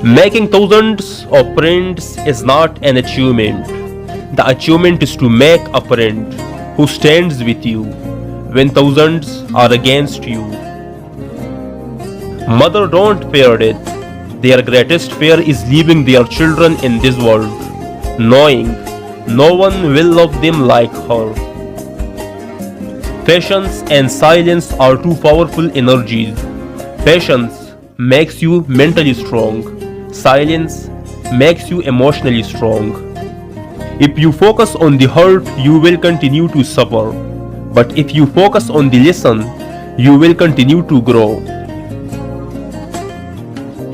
Making thousands of friends is not an achievement. The achievement is to make a friend who stands with you when thousands are against you. Mother don't fear death. Their greatest fear is leaving their children in this world, knowing no one will love them like her. Patience and silence are two powerful energies. Patience makes you mentally strong. Silence makes you emotionally strong. If you focus on the hurt, you will continue to suffer. But if you focus on the lesson, you will continue to grow.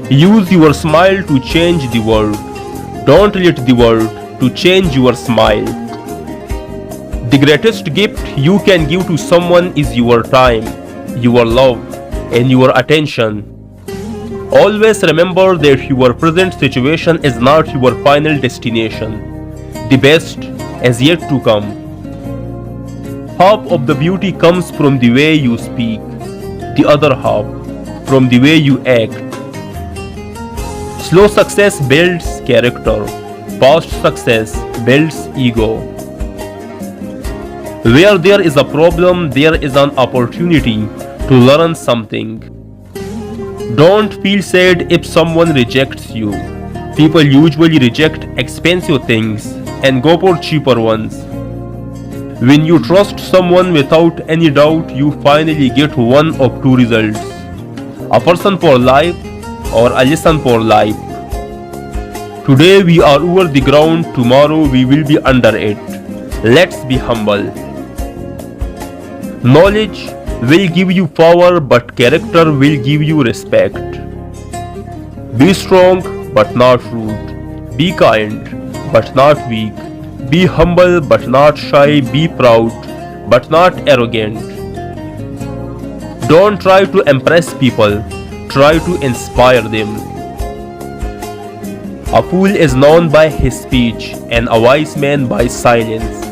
Use your smile to change the world. Don't let the world to change your smile. The greatest gift you can give to someone is your time, your love, and your attention. Always remember that your present situation is not your final destination. The best is yet to come. Half of the beauty comes from the way you speak, the other half from the way you act. Slow success builds character. Fast success builds ego. Where there is a problem, there is an opportunity to learn something. Don't feel sad if someone rejects you. People usually reject expensive things and go for cheaper ones. When you trust someone without any doubt, you finally get one of two results: a person for life or a lesson for life. Today we are over the ground, tomorrow we will be under it. Let's be humble. Knowledge will give you power, but character will give you respect. Be strong, but not rude. Be kind, but not weak. Be humble, but not shy. Be proud, but not arrogant. Don't try to impress people. Try to inspire them. A fool is known by his speech, and a wise man by silence.